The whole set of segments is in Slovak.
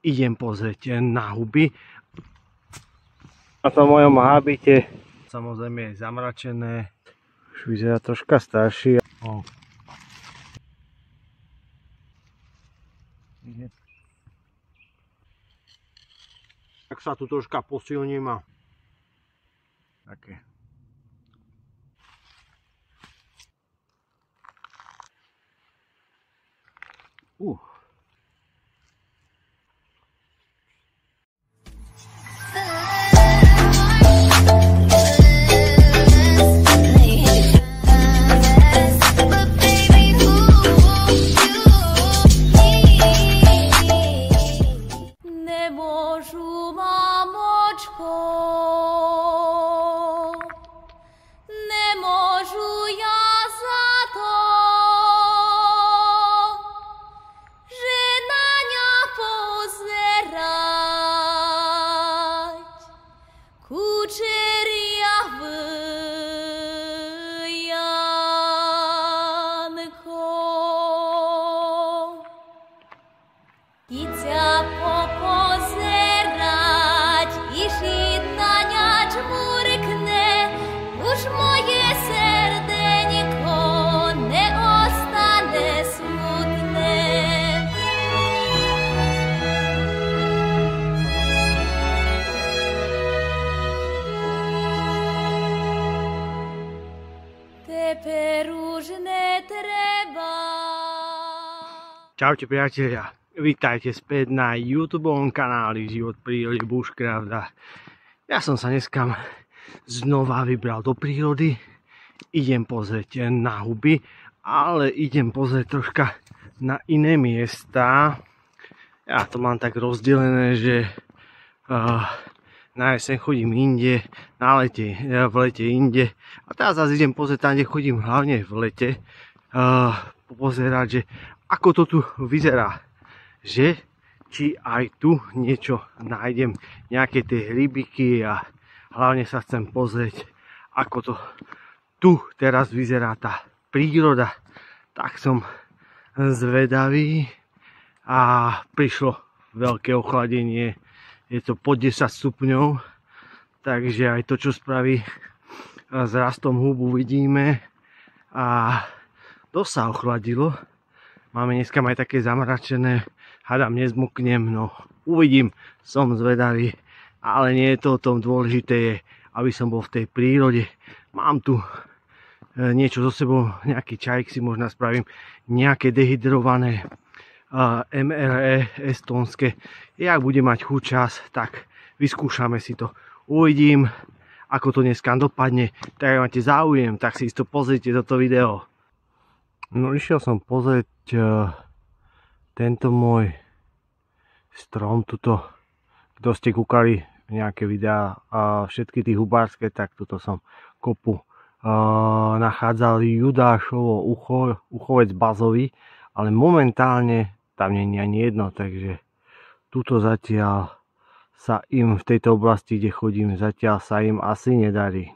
idem pozrieť na huby. Na tom mojom habite samozrejme je zamračené, už vyzerá troška starší. Tak sa tu troška posilním a také. Čaute priatelia, vítajte späť na YouTubeovom kanáli Život prírody Bushcraft. Ja som sa dneska znova vybral do prírody, idem pozrieť na huby, ale idem pozrieť troška na iné miesta. Ja to mám tak rozdelené, že na jeseň chodím inde, v lete inde. A teraz zase idem pozrieť tam, kde chodím hlavne v lete, pozerať, že ako to tu vyzerá, že či aj tu niečo nájdem, nejaké tie hrybiky a hlavne sa chcem pozrieť, ako to tu teraz vyzerá tá príroda. Tak som zvedavý a prišlo veľké ochladenie, je to pod 10 stupňov, takže aj to, čo spraví s rastom húbu, vidíme a dosť sa ochladilo. Máme dneska aj také zamračené, hádam nezmoknem, no uvidím, som zvedavý, ale nie je to o tom, dôležité je, aby som bol v tej prírode. Mám tu niečo so sebou, nejaký čajk si možno spravím, nejaké dehydrované MRE estonské. Jak budem mať chuť čas, tak vyskúšame si to. Uvidím, ako to dneska dopadne, tak ak máte záujem, tak si to pozrite toto video. No išiel som pozrieť tento môj strom tuto, kto ste kúkali nejaké videá a všetky tí hubárske, tak tuto som kopu nachádzal judášovo uchovec bazový, ale momentálne tam nie je ani jedno, takže tuto zatiaľ sa im v tejto oblasti, kde chodím, zatiaľ sa im asi nedarí.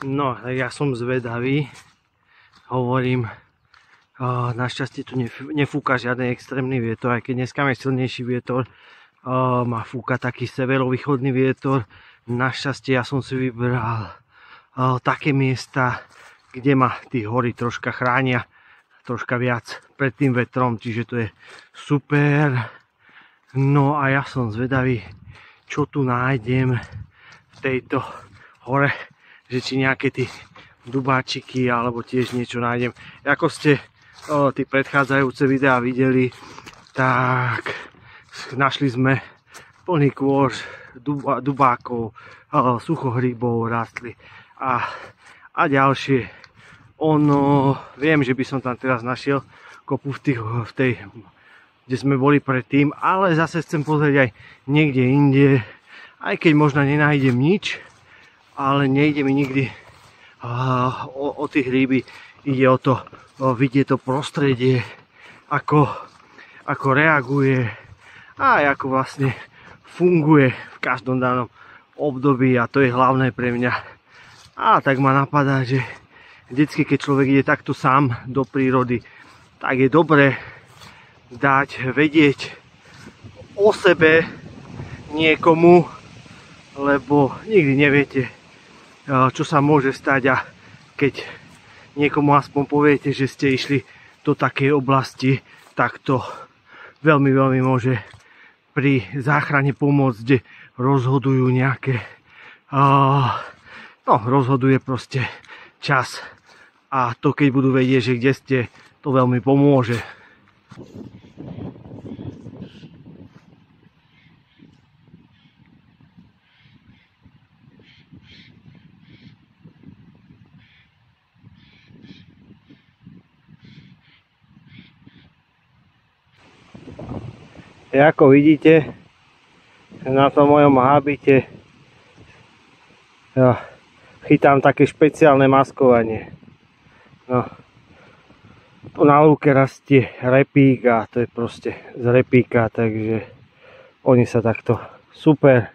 No, ja som zvedavý, hovorím, našťastie tu nefúka žiadny extrémny vietor, aj keď dneska je silnejší vietor, má fúka taký severovýchodný vietor. Našťastie ja som si vybral také miesta, kde ma tí hory troška chránia, troška viac pred tým vetrom, čiže to je super. No a ja som zvedavý, čo tu nájdem v tejto hore, že či nejaké tí dubáčiky alebo tiež niečo nájdem. Ako ste tí predchádzajúce videá videli, tak našli sme plný kôž dubákov, suchohrybov rastli a ďalšie. Viem, že by som tam teraz našiel kopu v tej, kde sme boli predtým, ale zase chcem pozrieť aj niekde inde, aj keď možno nenájdem nič, ale nejde mi nikdy o tie hríby, ide o to vidieť to prostredie, ako reaguje a ako vlastne funguje v každom danom období a to je hlavné pre mňa. A tak ma napadá, že vždycky, keď človek ide takto sám do prírody, tak je dobré dať vedieť o sebe niekomu, lebo nikdy neviete, čo sa môže stať, a keď niekomu aspoň poviete, že ste išli do takej oblasti, tak to veľmi, veľmi môže pri záchrane pomôcť, kde rozhodujú nejaké rozhoduje proste čas, a to keď budú vedieť, že kde ste, to veľmi pomôže. Ako vidíte, na tom mojom hábite chytám také špeciálne maskovanie. No, tu na lúke rastie repík a to je proste z repíka, takže oni sa takto super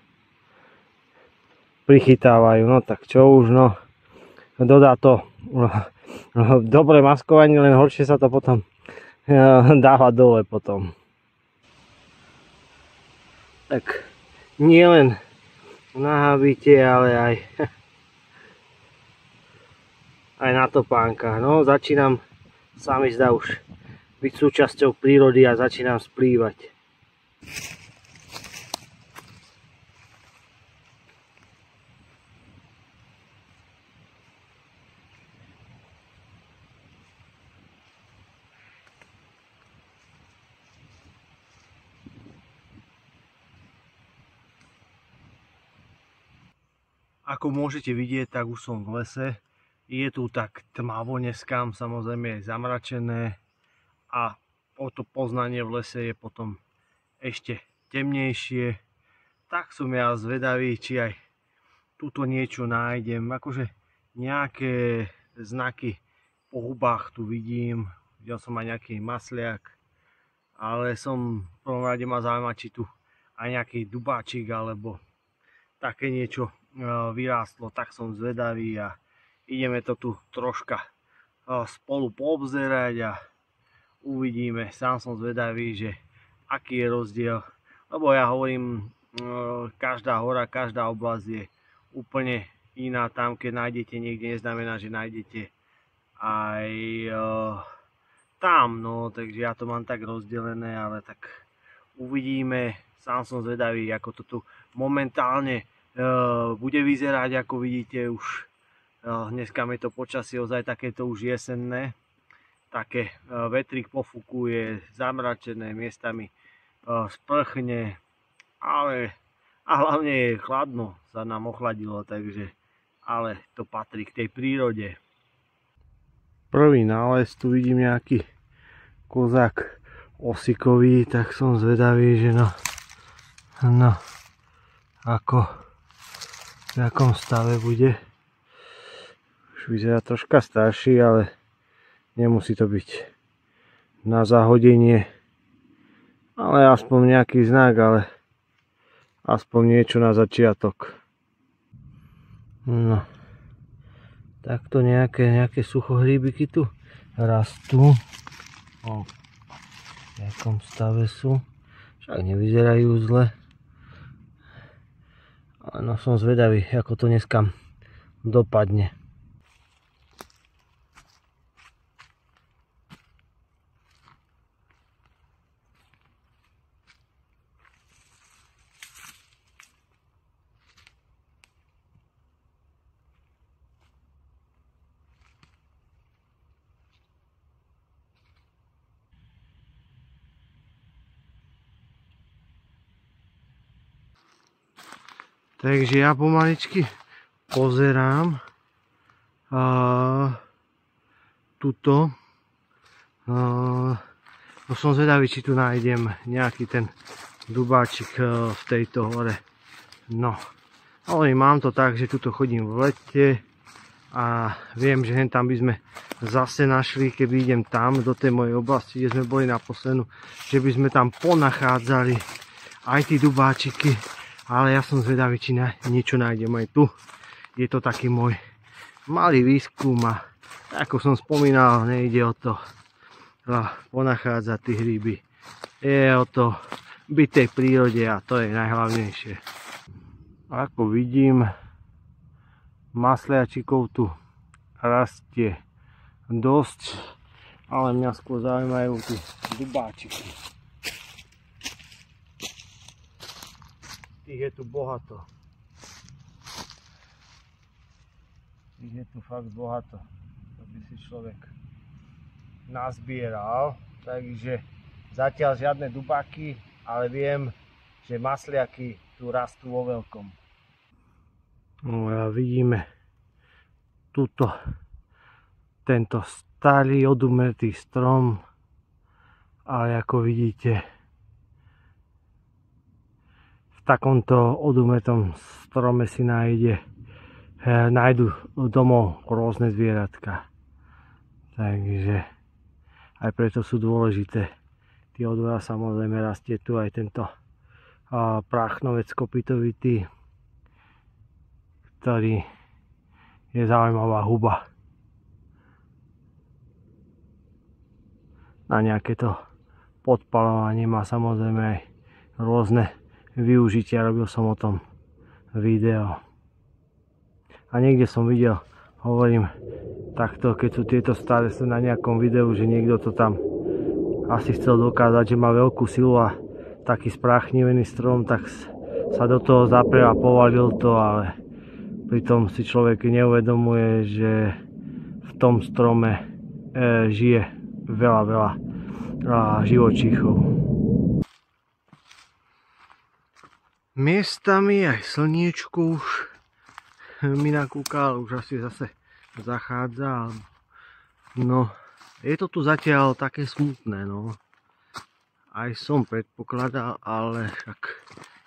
prichytávajú. No tak čo už, no, dodá to dobré maskovanie, len horšie sa to potom dáva dole potom. Tak nie len na habite, ale aj na topánkach. No, začínam sa mi zdá už byť súčasťou prírody a začínam splývať. Ako môžete vidieť, tak už som v lese. Je tu tak tmavo dneskám, samozrejme je zamračené a o to poznanie v lese je potom ešte temnejšie. Tak som ja zvedavý, či aj tuto niečo nájdem. Akože nejaké znaky po hubách tu vidím. Videl som aj nejaký masliak, ale v prvom rade ma zaujíma, či tu aj nejaký dubáčik alebo také niečo vyrástlo, tak som zvedavý a ideme to tu troška spolu poobzerať a uvidíme. Sám som zvedavý, že aký je rozdiel, lebo ja hovorím, každá hora, každá oblasť je úplne iná. Tam, keď nájdete niekde, neznamená, že nájdete aj tam, no, takže ja to mám tak rozdelené, ale tak uvidíme. Sám som zvedavý, ako to tu momentálne bude vyzerať. Ako vidíte, už dneska je to počasie ozaj takéto už jesenné, také vetrík pofúkuje, zamračené, miestami sprchne, ale a hlavne je chladno, sa nám ochladilo, takže ale to patrí k tej prírode. Prvý nález, tu vidím nejaký kozák osikový, tak som zvedavý, že no ako v akom stave bude. Už vyzerá troška starší, ale nemusí to byť na zahodenie. Ale aspoň nejaký znak, ale aspoň niečo na začiatok. No, takto nejaké suchohríbiky tu rastú. O, v akom stave sú. Však nevyzerajú zle. No, som zvedavý, ako to dneska dopadne. Takže ja pomaličky pozerám tuto. Som zvedavý, či tu nájdem nejaký ten dubáčik v tejto hore. No, ale mám to tak, že tuto chodím v lete a viem, že tam by sme zase našli, keby idem tam do tej mojej oblasti, kde sme boli naposlednú, že by sme tam ponachádzali aj tí dubáčiky. Ale ja som zvedavý, či niečo nájdem aj tu. Je to taký môj malý výskum a ako som spomínal, nejde o to ponachádzať tie hríby. Je o to byť v tej prírode a to je najhlavnejšie. Ako vidím, masliačikov tu rastie dosť, ale mňa skôr zaujímajú tu dubáčiky. Tých je tu bohato. Tých je tu fakt bohato. To by si človek nazbieral. Takže zatiaľ žiadne dubáky, ale viem, že masliaky tu rastú vo veľkom. No a vidíme tento starý odumretý strom, ale ako vidíte, v takomto odumretom strome si nájdu domov rôzne zvieratka. Takže aj preto sú dôležité tie odvoja. Samozrejme rastie tu aj tento prachnovec kopitovitý, ktorý je zaujímavá huba na nejaké to podpaľovanie. Má samozrejme aj rôzne využitia, robil som o tom video. A niekde som videl, hovorím takto, keď sú tieto staré na nejakom videu, že niekto to tam asi chcel dokázať, že má veľkú silu a taký spráchnivený strom, tak sa do toho zaprel a povalil to, ale pritom si človek neuvedomuje, že v tom strome žije veľa živočíchov. Miestami aj slniečko už mi nakúkal, už asi zase zachádza. No, je to tu zatiaľ také smutné, no. Aj som predpokladal, ale však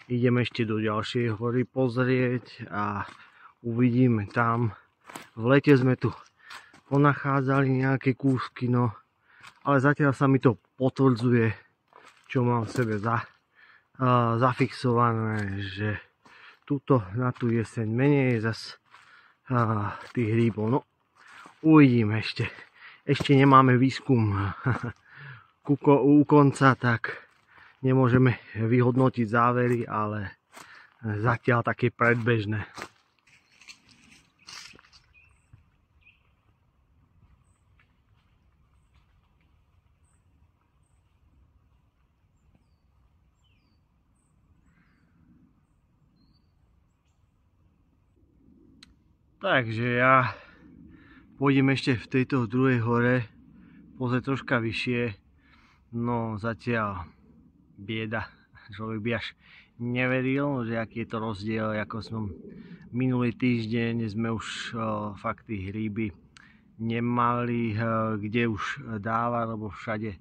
idem ešte do ďalšej hory pozrieť a uvidíme tam. V lete sme tu ponachádzali nejaké kúsky, no, ale zatiaľ sa mi to potvrdzuje, čo mám v sebe zafixované, že na tú jeseň menej zas tých hríbov. No, uvidíme ešte. Ešte nemáme výskum u konca, tak nemôžeme vyhodnotiť závery, ale zatiaľ také predbežné. Takže ja pôjdem ešte v tejto druhej hore pozrieť troška vyššie. No zatiaľ bieda. Človek by až neveril, že aký je to rozdiel, ako som minulý týždeň sme už fakt tí hríby nemali kde už dávať, lebo všade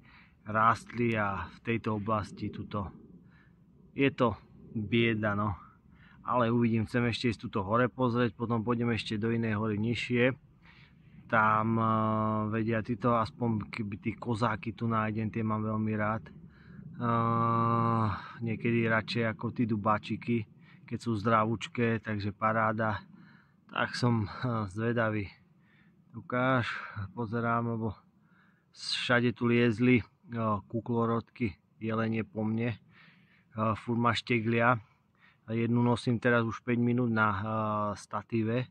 rástli a v tejto oblasti tuto je to bieda, no. Ale uvidím, chcem ešte ísť túto hore pozrieť, potom pôjdem ešte do inej hory nižšie. Tam vedia títo, aspoň keby tí kozáky tu nájdem, tie mám veľmi rád. Niekedy radšej ako tí dubáčiky, keď sú zdravúčké, takže paráda. Tak som zvedavý. Ukáž, pozerám, lebo všade tu liezli kuklorodky, jelenie po mne, furt ma šteglia. Jednu nosím teraz už 5 minút na statíve.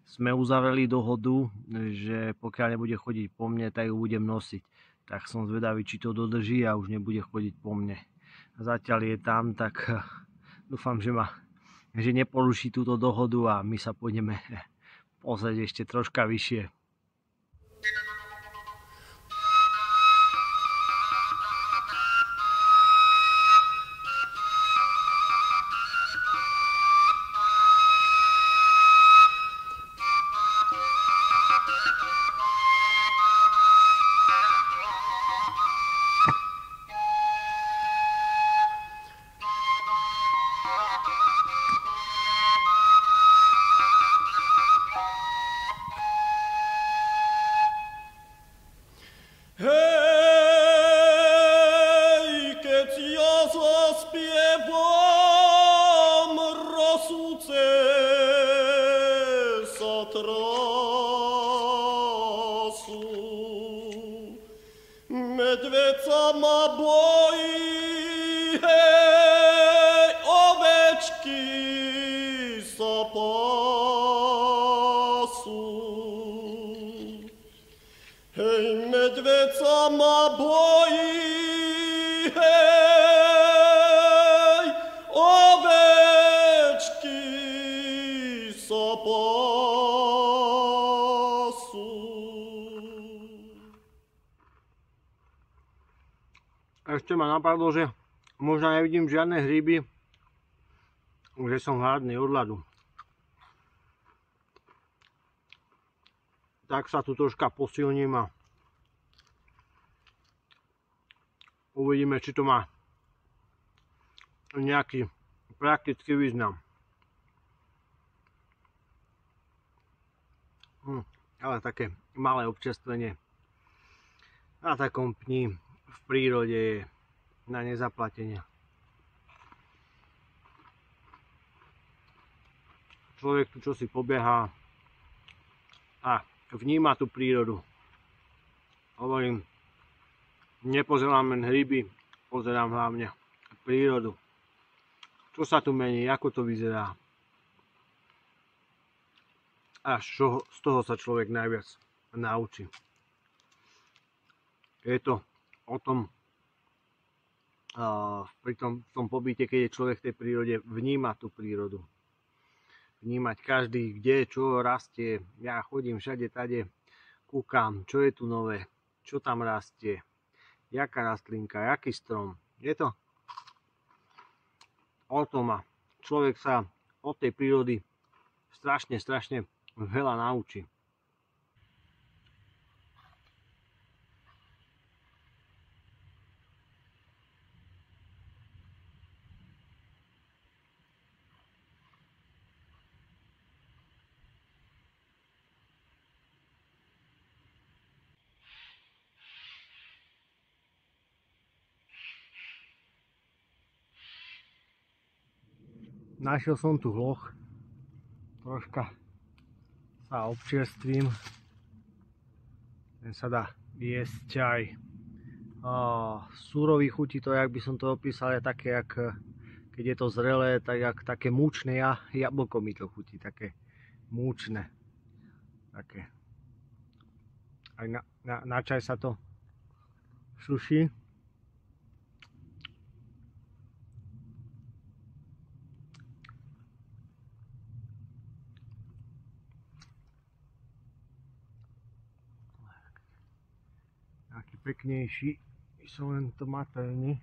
Sme uzavreli dohodu, že pokiaľ nebude chodiť po mne, tak ju budem nosiť. Tak som zvedavý, či to dodrží a už nebude chodiť po mne. Zatiaľ je tam, tak dúfam, že neporuší túto dohodu a my sa pôjdeme pozrieť ešte troška vyššie. ovečky sa pasú. Hej, medveď sa ma bojí, hej, ovečky sa pasú. Ešte ma napadlo, že možno nevidím žiadne hríby, že som hladný od ľadu. Tak sa tu troška posilním a uvidíme, či to má nejaký praktický význam. Ale také malé občerstvenie na takom pni v prírode je na nezaplatenie. Človek tu čosi pobieha a vníma tú prírodu. Hovorím, nepozerám len hryby, pozerám hlavne prírodu. Čo sa tu mení, ako to vyzerá. A z toho sa človek najviac naučí. Je to o tom, v tom pobyte, keď je človek v tej prírode, vníma tú prírodu. Vnímať každý, kde, čo rastie. Ja chodím všade tade, kúkam, čo je tu nové, čo tam rastie, jaká rastlinka, jaký strom. Je to o tom a človek sa od tej prírody strašne veľa naučí. Našiel som tu hloch, troška sa občerstvím, ten sa dá jesť čaj. Súrový chutí to, jak by som to opísal, je také, jak, keď je to zrelé, tak jak také múčne, jablko mi to chutí, také múčne, také. Aj na čaj sa to šuší. Taký peknejší, sú len tomatény.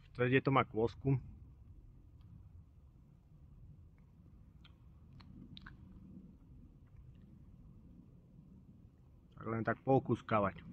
V strede to má kvosku. Tak len tak pokuskávať.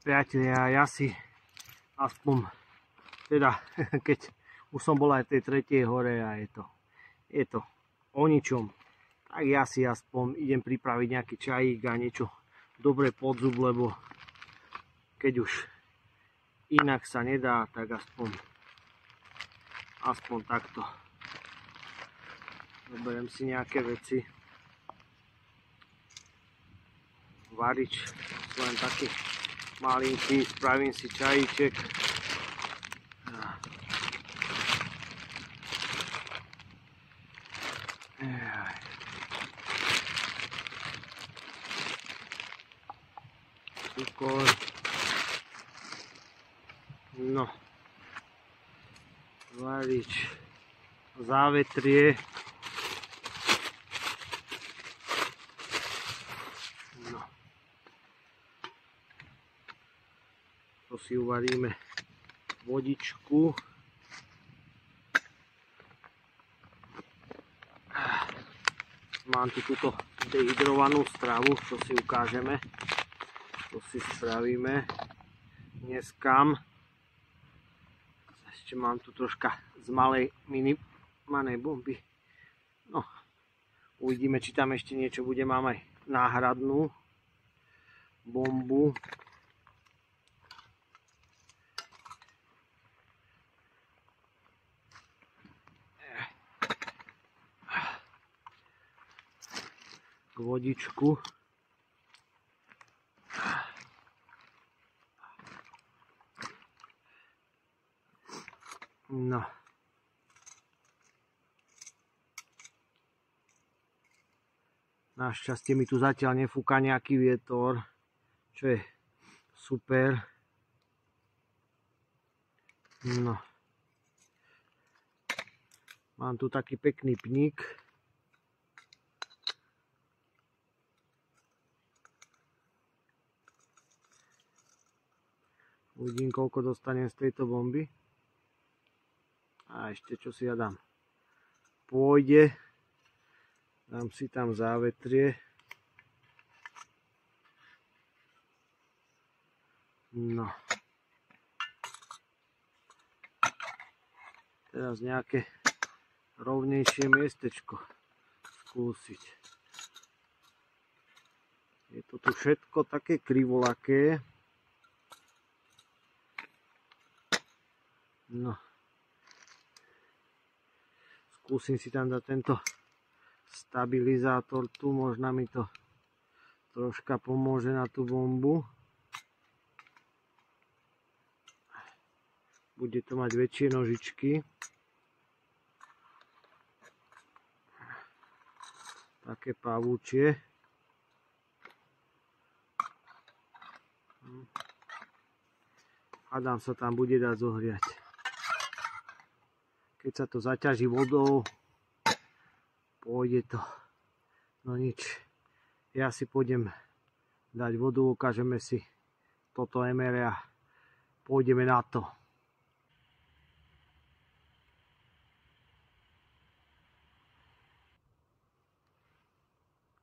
Priatelia, ja si aspoň, teda keď už som bol aj v tej tretej hore a je to o ničom, tak ja si aspoň idem pripraviť nejaký čajík a niečo dobre pod zub, lebo keď už inak sa nedá, tak aspoň takto. Zoberiem si nejaké veci. Varič, len taký malinký, spravím si čajíček. cukor. No. Varič. Závetrie. No. To si uvaríme vodičku. Mám tu túto dehydrovanú stravu, čo si ukážeme. To si spravíme dneskam. Ešte mám tu troška z malej minimanej bomby. No, uvidíme, či tam ešte niečo bude. Mám aj náhradnú bombu. Vodičku. No. Našťastie mi tu zatiaľ nefúka nejaký vietor, čo je super. No. Mám tu taký pekný pník. Uvidím, koľko dostanem z tejto bomby. A ešte čo si ja dám? Pôjde. Dám si tam závetrie. No. Teraz nejaké rovnejšie miestečko skúsiť. Je to tu všetko také krivolaké. No. Skúsim si tam dať tento stabilizátor tu, možno mi to troška pomôže na tú bombu. Bude to mať väčšie nožičky. Také pavúčie. Hádam sa tam bude dať zohriať. Keď sa to zaťaží vodou, pôjde to. No nič. Ja si pôjdem dať vodu, ukážeme si toto MR a pôjdeme na to.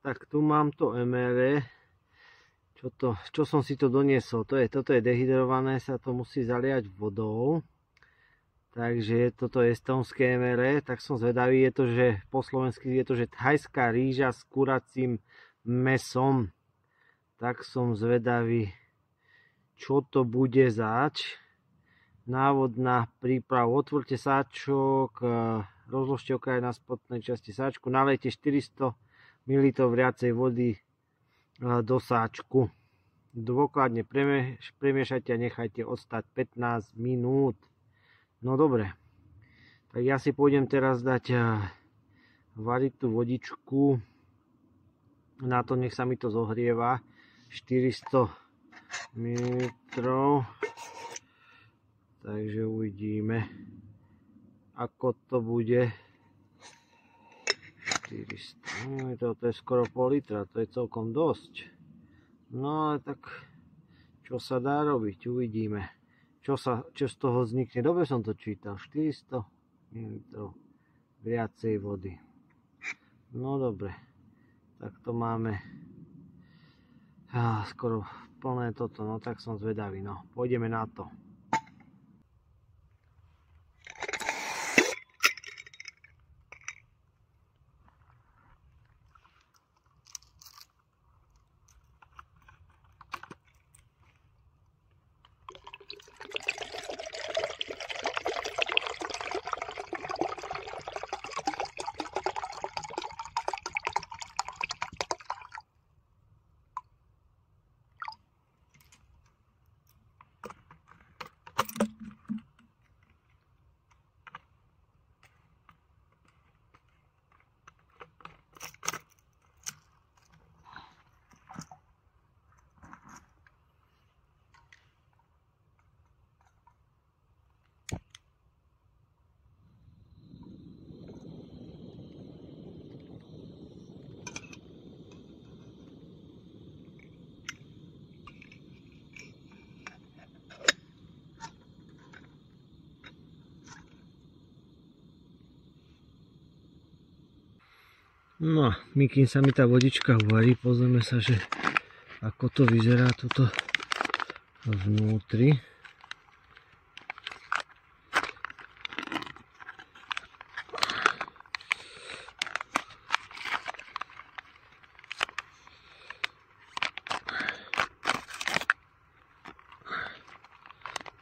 Tak tu mám to MR. Čo som si to doniesol? Toto je dehydrované, sa to musí zaliať vodou. Takže toto je estonské MR, tak som zvedavý, je to, že po slovensky je to, že thajská rýža s kuracím mäsom. Tak som zvedavý, čo to bude zač. Návod na prípravu. Otvorte sáčok, rozložte okraj na spodnej časti sáčku, nalejte 400 ml vriacej vody do sáčku. Dôkladne premiešajte a nechajte odstať 15 minút. No dobre, tak ja si pôjdem teraz dať variť tú vodičku. Na to nech sa mi to zohrieva. 400 ml. Takže uvidíme, ako to bude. 400, to je skoro pol litra, to je celkom dosť. No ale tak, čo sa dá robiť, uvidíme. Čo z toho vznikne. Dobre som to čítal. 400 ml viacej vody. No dobre. Tak to máme skoro plné toto. No tak som zvedavý. No, pôjdeme na to. No a my, kým sa mi tá vodička uvarí, pozrieme sa, že ako to vyzerá tuto vnútri.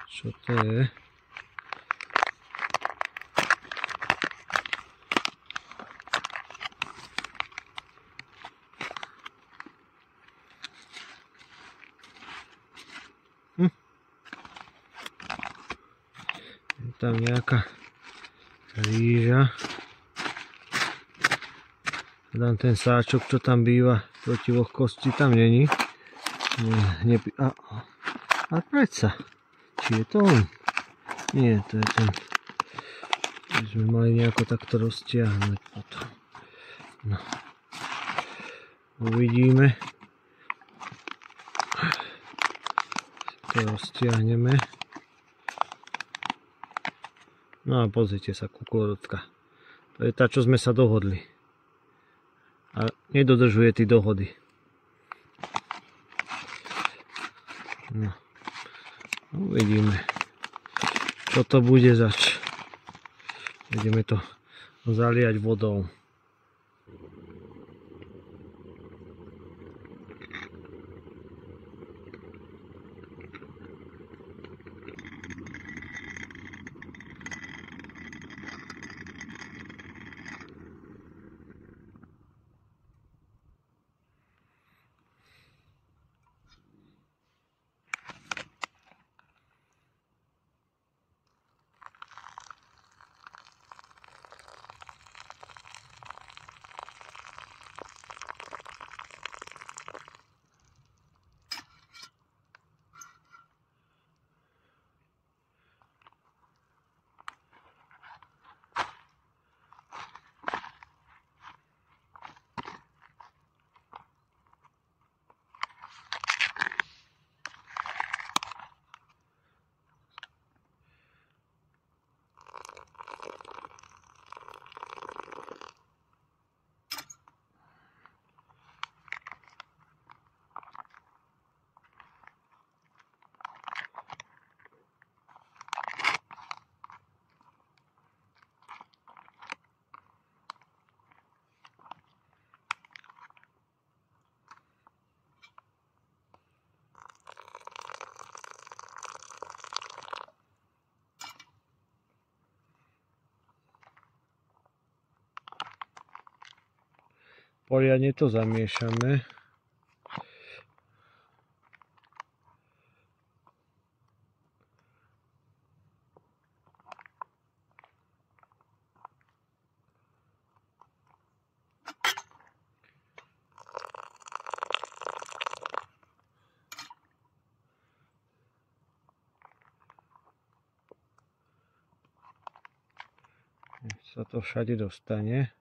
Čo to je? Je tam nejaká rýža. Tam ten sáčok, čo tam býva proti vlhkosti, tam není. A predsa. Či je to on? Nie, to je ten. My sme mali nejako takto roztiahnuť potom. No. Uvidíme. To roztiahneme. No a pozrite sa, kukurutka. To je tá, čo sme sa dohodli. A nedodržuje tie dohody. No. Uvidíme, čo to bude zač. Ideme to zaliať vodou. Poriadne to zamiešame. Nech sa to všade dostane.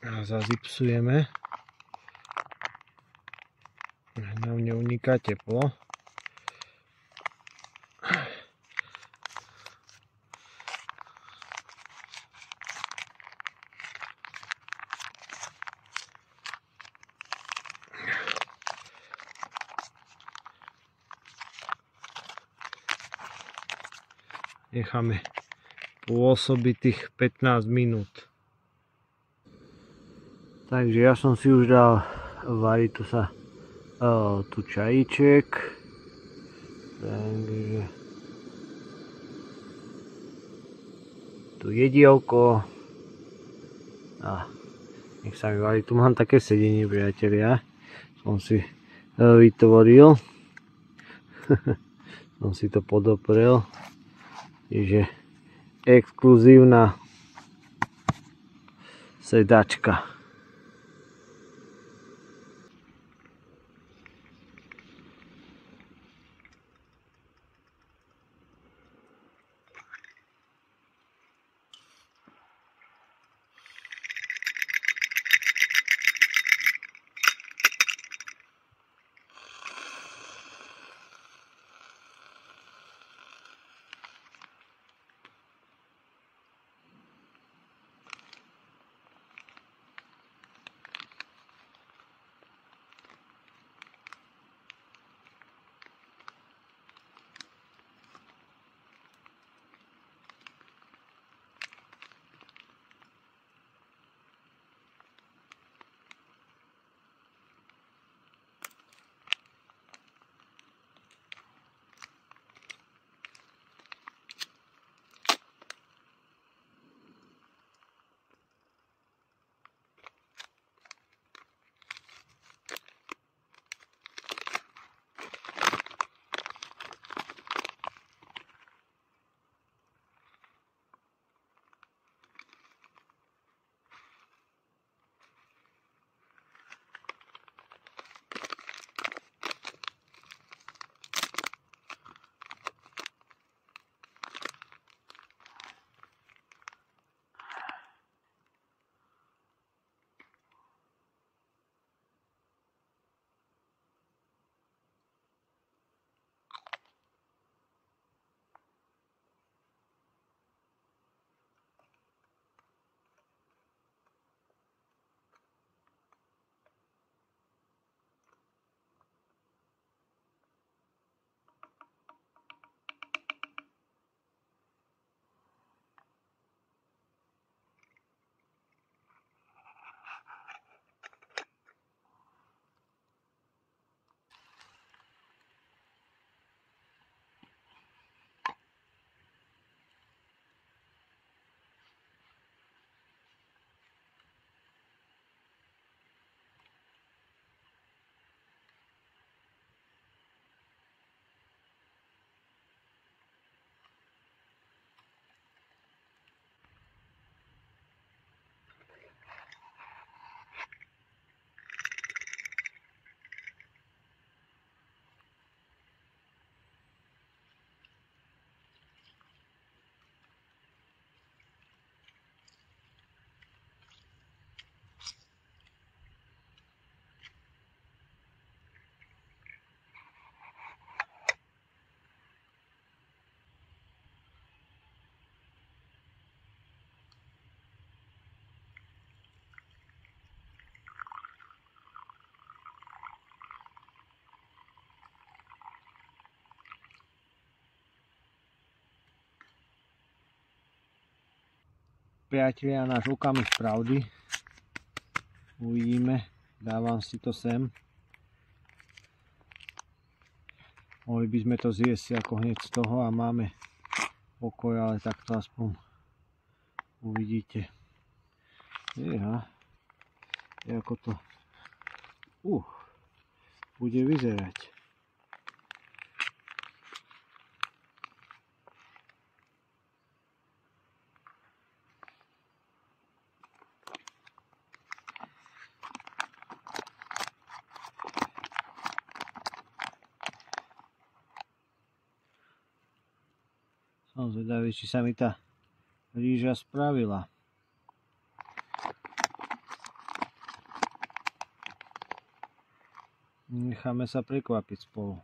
A zazipsujeme. Nám neuniká teplo. Necháme pôsobiť tých 15 minút. Takže ja som si už dal variť tu čajíček. Takže tu jedielko. A nech sa mi varí. Tu mám také sedenie, priatelia. Som si vytvoril. Som si to podoprel. Čiže exkluzívna sedačka. priatelia, náš okamih pravdy. Uvidíme, dávam si to sem. Mohli by sme to zjesť ako hneď z toho a máme pokoj, ale takto aspoň uvidíte. Ako to bude vyzerať. Som zvedavý, či sa mi tá rýža spravila. Necháme sa prekvapiť spolu.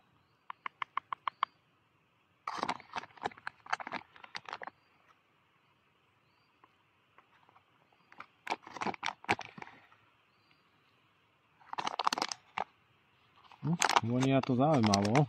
Vonia to zaujímavo.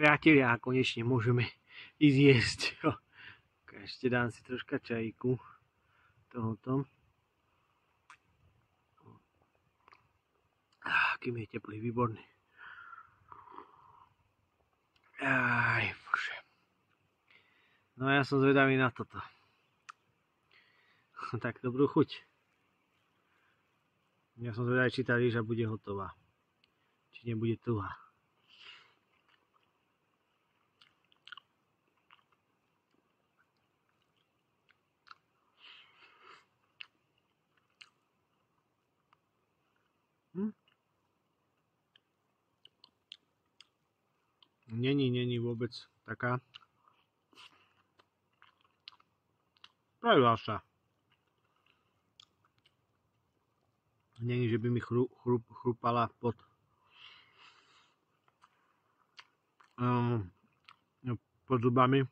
Priatelia, konečne môžeme ísť jesť. Ešte dám si troška čajíku tohoto. Kým je teplý, výborný. Bože. No ja som zvedavý na toto. Tak dobrú chuť. Ja som zvedavý, či tá rýža bude hotová. Či nebude tuhá. Není vôbec taká. Pravila sa. Není, že by mi chrupala pod zubami.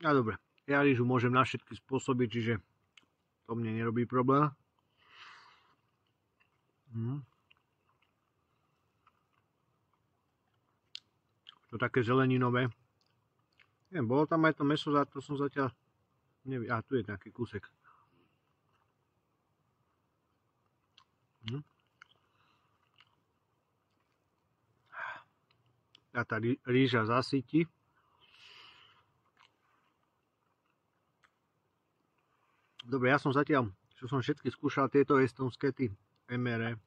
A dobre, ja rýžu môžem na všetky spôsoby, čiže to mne nerobí problém. To také zeleninové. Neviem, bolo tam aj to mäso, za to som zatiaľ neviem. Tu je nejaký kúsek. A tá rýža zasytí. Dobre, ja som zatiaľ, čo som všetky skúšal tieto estonské MR,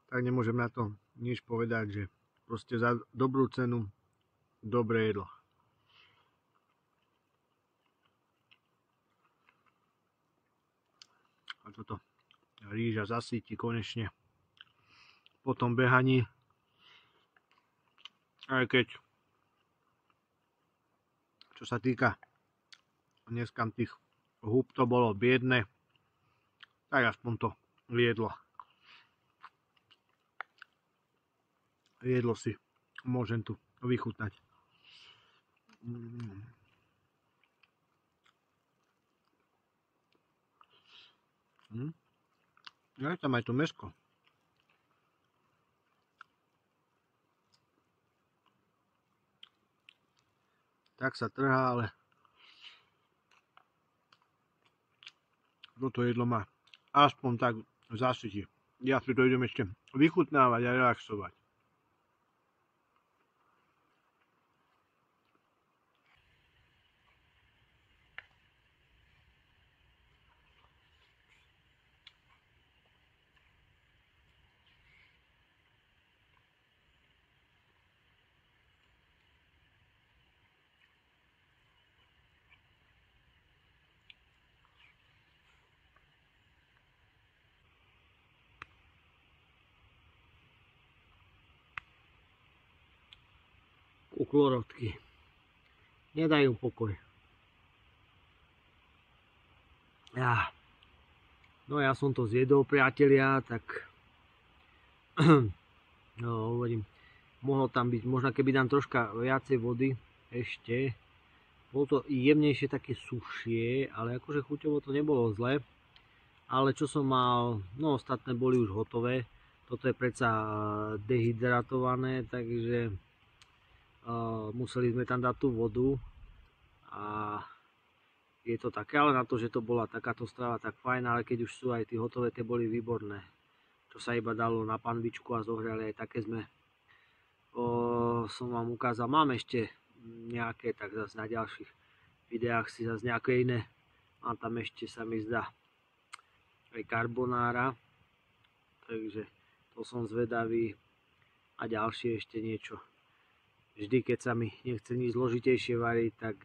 tak nemôžem na to nič povedať, že proste za dobrú cenu dobré jedlo. A toto rýža zasytí konečne po tom behaní. Aj keď, čo sa týka dneska tých húb, to bolo biedne, tak aspoň to jedlo. Jedlo si môžem tu vychutnať. Je tam aj to mäsko. Tak sa trhá, ale toto jedlo má aspoň tak zasytí. Ja si to idem ešte vychutnávať a relaxovať. Uklorodky nedajú pokoj. No ja som to zjedol, priatelia, tak No, hovorím, mohlo tam byť, možno keby dám troška viacej vody ešte. Bolo to jemnejšie, také sušie, ale akože chuťovo to nebolo zle. Ale čo som mal, no ostatné boli už hotové. Toto je predsa dehydratované, takže museli sme tam dať tú vodu. A je to také, ale na to, že to bola takáto strava, tak fajn, ale keď už sú aj tie hotové, tie boli výborné. Čo sa iba dalo na panvičku a zohrali, aj také sme som vám ukázal. Mám ešte nejaké, tak zase na ďalších videách si zase nejaké iné. Mám tam ešte, sa mi zdá, aj karbonára, takže to som zvedavý. A ďalšie ešte niečo. Vždy, keď sa mi nechce nič zložitejšie variť, tak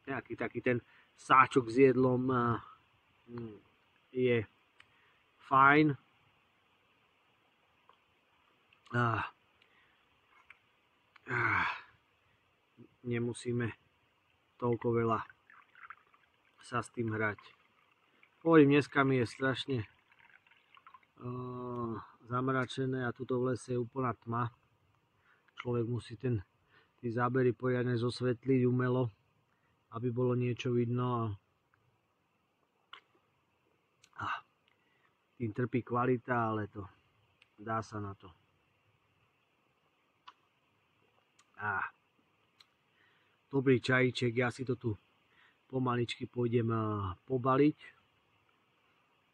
nejaký taký ten sáčok s jedlom je fajn. Nemusíme toľko veľa sa s tým hrať. Hovorím, dneska mi je strašne zamračené a tuto v lese je úplná tma. Človek musí tie zábery poriadne zosvetliť umelo, aby bolo niečo vidno. Tým trpí kvalita, ale to dá sa na to. Dobrý čajíček, ja si to tu pomaličky pôjdem pobaliť.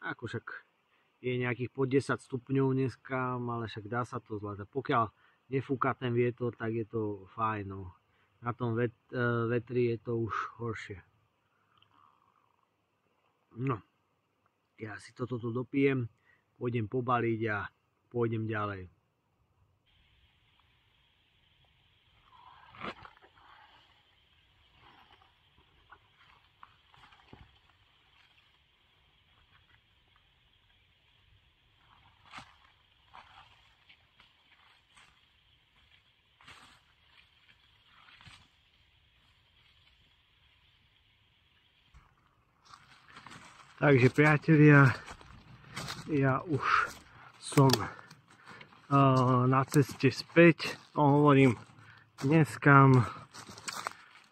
Ako však je nejakých po 10 stupňov dneska, ale však dá sa to zvládať. Pokiaľ nefúka ten vietor, tak je to fajn. No. Na tom vetri je to už horšie. No, ja si toto tu dopijem, pôjdem pobaliť a pôjdem ďalej. Takže priatelia, ja už som na ceste späť. No hovorím, dneskam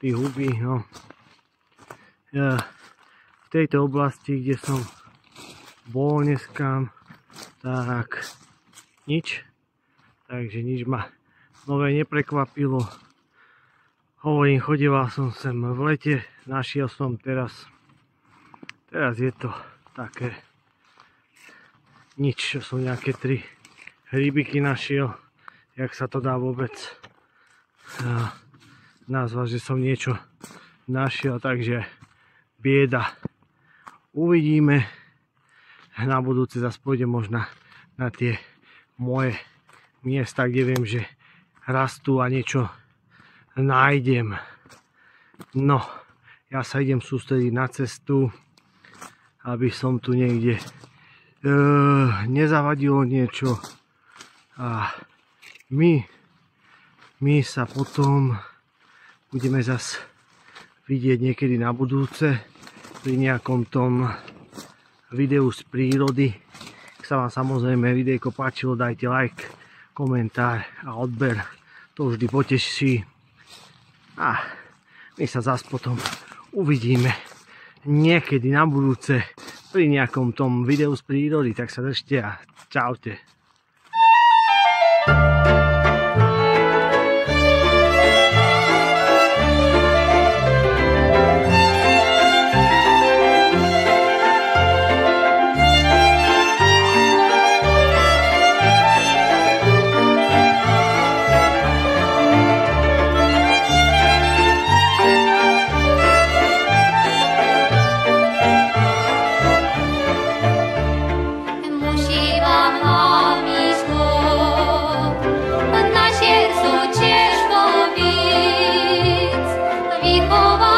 tí huby, no v tejto oblasti, kde som bol dneskam, tak nič. Takže nič ma nové neprekvapilo. Hovorím, chodieval som sem v lete, našiel som teraz je to také nič, čo som nejaké 3 hríbiky našiel, jak sa to dá vôbec nazvať, že som niečo našiel, takže bieda. Uvidíme, na budúce zase pôjdem možno na tie moje miesta, kde viem, že rastú a niečo nájdem. No, ja sa idem sústrediť na cestu, aby som tu niekde nezavadilo niečo a my sa potom budeme zase vidieť niekedy na budúce pri nejakom tom videu z prírody. Ak sa vám samozrejme videjko páčilo, dajte like, komentár a odber, to vždy poteší a my sa zase potom uvidíme niekedy na budúce pri nejakom tom videu z prírody, tak sa držte a čaute. Віхова